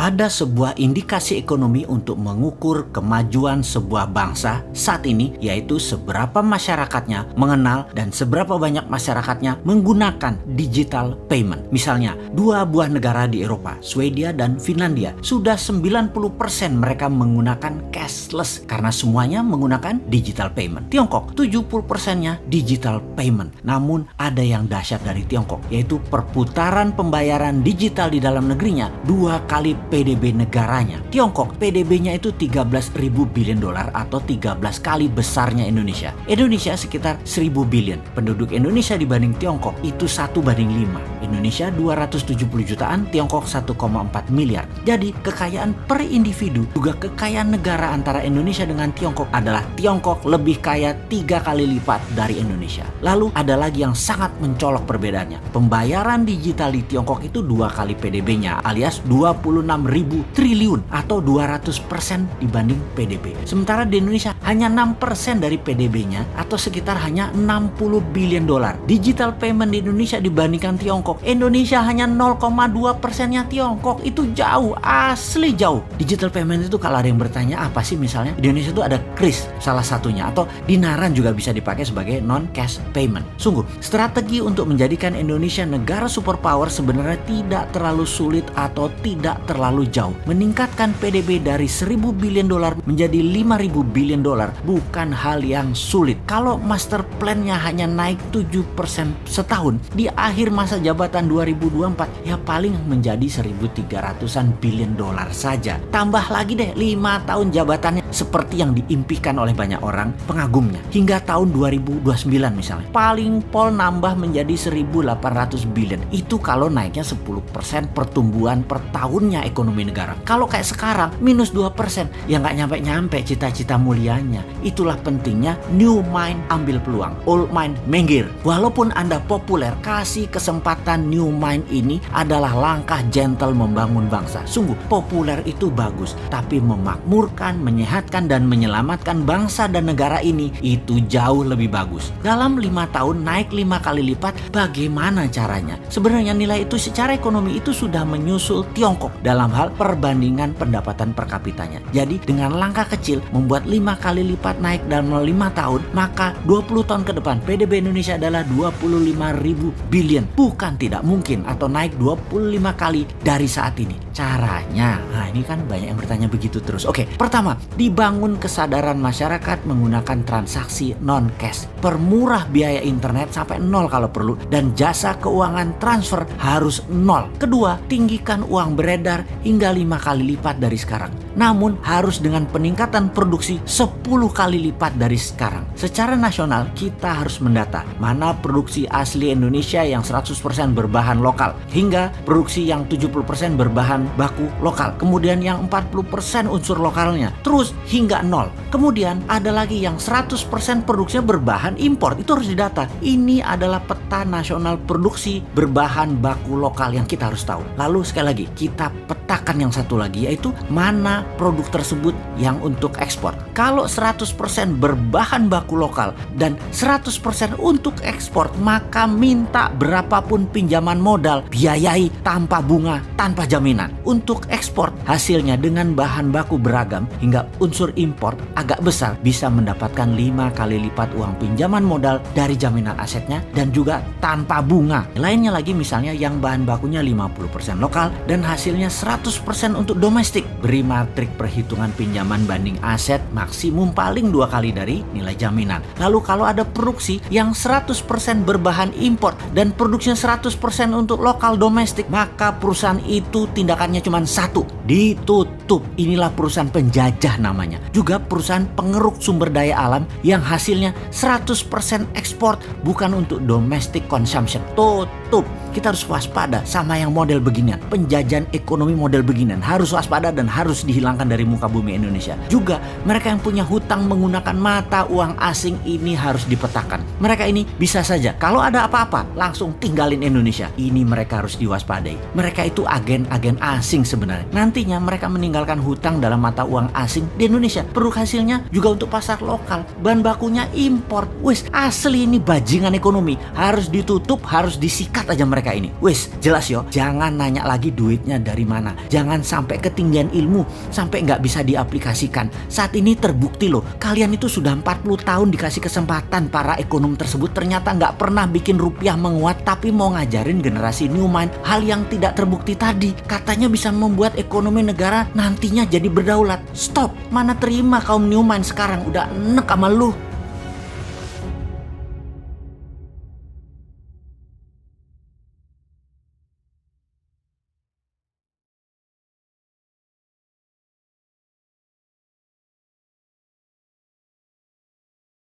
Ada sebuah indikasi ekonomi untuk mengukur kemajuan sebuah bangsa saat ini, yaitu seberapa masyarakatnya mengenal dan seberapa banyak masyarakatnya menggunakan digital payment. Misalnya, dua buah negara di Eropa, Swedia dan Finlandia, sudah 90% mereka menggunakan cashless karena semuanya menggunakan digital payment. Tiongkok, 70%-nya digital payment. Namun ada yang dahsyat dari Tiongkok, yaitu perputaran pembayaran digital di dalam negerinya 2 kali PDB negaranya. Tiongkok, PDB-nya itu 13.000 billion dolar atau 13 kali besarnya Indonesia. Indonesia sekitar 1.000 billion. Penduduk Indonesia dibanding Tiongkok itu 1:5. Indonesia 270 jutaan, Tiongkok 1,4 miliar. Jadi kekayaan per individu juga kekayaan negara antara Indonesia dengan Tiongkok adalah Tiongkok lebih kaya 3 kali lipat dari Indonesia. Lalu ada lagi yang sangat mencolok perbedaannya. Pembayaran digital di Tiongkok itu 2 kali PDB-nya alias 26.000 triliun atau 200% dibanding PDB. Sementara di Indonesia hanya 6% dari PDB-nya atau sekitar hanya 60 billion dolar. Digital payment di Indonesia dibandingkan Tiongkok, Indonesia hanya 0,2%-nya Tiongkok. Itu jauh, asli jauh. Digital payment itu kalau ada yang bertanya apa sih, misalnya di Indonesia itu ada kris salah satunya, atau dinaran juga bisa dipakai sebagai non-cash payment. Sungguh, strategi untuk menjadikan Indonesia negara superpower sebenarnya tidak terlalu sulit atau tidak terlalu jauh. Meningkatkan PDB dari 1.000 billion dolar menjadi 5.000 billion dolar bukan hal yang sulit. Kalau master plan-nya hanya naik 7% setahun, di akhir masa jabatan 2024 ya paling menjadi 1.300-an billion dolar saja. Tambah lagi deh 5 tahun jabatannya seperti yang diimpikan oleh banyak orang pengagumnya. Hingga tahun 2029 misalnya, paling pol nambah menjadi 1.800 billion. Itu kalau naiknya 10% pertumbuhan per tahunnya ekonomi negara. Kalau kayak sekarang minus 2%, ya nggak nyampe-nyampe cita-cita mulianya. Itulah pentingnya new mind ambil peluang, old mind minggir. Walaupun Anda populer, kasih kesempatan new mind ini adalah langkah gentle membangun bangsa. Sungguh, populer itu bagus, tapi memakmurkan, menyehatkan, dan menyelamatkan bangsa dan negara ini itu jauh lebih bagus. Dalam 5 tahun naik 5 kali lipat, bagaimana caranya? Sebenarnya nilai itu secara ekonomi itu sudah menyusul Tiongkok dalam hal perbandingan pendapatan per kapitanya. Jadi dengan langkah kecil membuat 5 kali lipat naik dalam 5 tahun, maka 20 tahun ke depan PDB Indonesia adalah 25.000 billion. Bukan tidak mungkin atau naik 25 kali dari saat ini. Caranya, nah ini kan banyak yang bertanya begitu terus. Oke, pertama, dibangun kesadaran masyarakat menggunakan transaksi non-cash. Permurah biaya internet sampai 0 kalau perlu, dan jasa keuangan transfer harus 0. Kedua, tinggikan uang beredar hingga 5 kali lipat dari sekarang. Namun harus dengan peningkatan produksi 10 kali lipat dari sekarang. Secara nasional kita harus mendata mana produksi asli Indonesia yang 100% berbahan lokal hingga produksi yang 70% berbahan baku lokal. Kemudian yang 40% unsur lokalnya. Terus hingga 0. Kemudian ada lagi yang 100% produksinya berbahan impor. Itu harus didata. Ini adalah peta nasional produksi berbahan baku lokal yang kita harus tahu. Lalu sekali lagi kita petakan yang satu lagi, yaitu mana produk tersebut yang untuk ekspor. Kalau 100% berbahan baku lokal dan 100% untuk ekspor, maka minta berapapun pinjaman modal, biayai tanpa bunga, tanpa jaminan. Untuk ekspor, hasilnya dengan bahan baku beragam hingga unsur impor agak besar bisa mendapatkan 5 kali lipat uang pinjaman modal dari jaminan asetnya dan juga tanpa bunga. Lainnya lagi misalnya yang bahan bakunya 50% lokal dan hasilnya 100% untuk domestik. Beri matrik perhitungan pinjaman banding aset maksimum paling 2 kali dari nilai jaminan. Lalu kalau ada produksi yang 100% berbahan impor dan produksinya 100% untuk lokal domestik, maka perusahaan itu tindakannya cuma satu, ditutup. Inilah perusahaan penjajah namanya. Juga perusahaan pengeruk sumber daya alam yang hasilnya 100% ekspor bukan untuk domestic consumption. Tutup. Kita harus waspada sama yang model beginian. Penjajahan ekonomi model beginian harus waspada dan harus dihilangkan dari muka bumi Indonesia. Juga mereka yang punya hutang menggunakan mata uang asing ini harus dipetakan. Mereka ini bisa saja kalau ada apa-apa langsung tinggalin Indonesia. Ini mereka harus diwaspadai. Mereka itu agen-agen asing sebenarnya. Nantinya mereka meninggalkan hutang dalam mata uang asing di Indonesia. Produk hasilnya juga untuk pasar lokal. Bahan bakunya impor. Wis, asli ini bajingan ekonomi. Harus ditutup, harus disikat aja mereka mereka ini. Wis, jelas yo, jangan nanya lagi duitnya dari mana. Jangan sampai ketinggian ilmu, sampai nggak bisa diaplikasikan. Saat ini terbukti loh, kalian itu sudah 40 tahun dikasih kesempatan para ekonom tersebut, ternyata nggak pernah bikin rupiah menguat, tapi mau ngajarin generasi Newmind hal yang tidak terbukti tadi. Katanya bisa membuat ekonomi negara nantinya jadi berdaulat. Stop, mana terima kaum Newmind sekarang udah enek sama lu.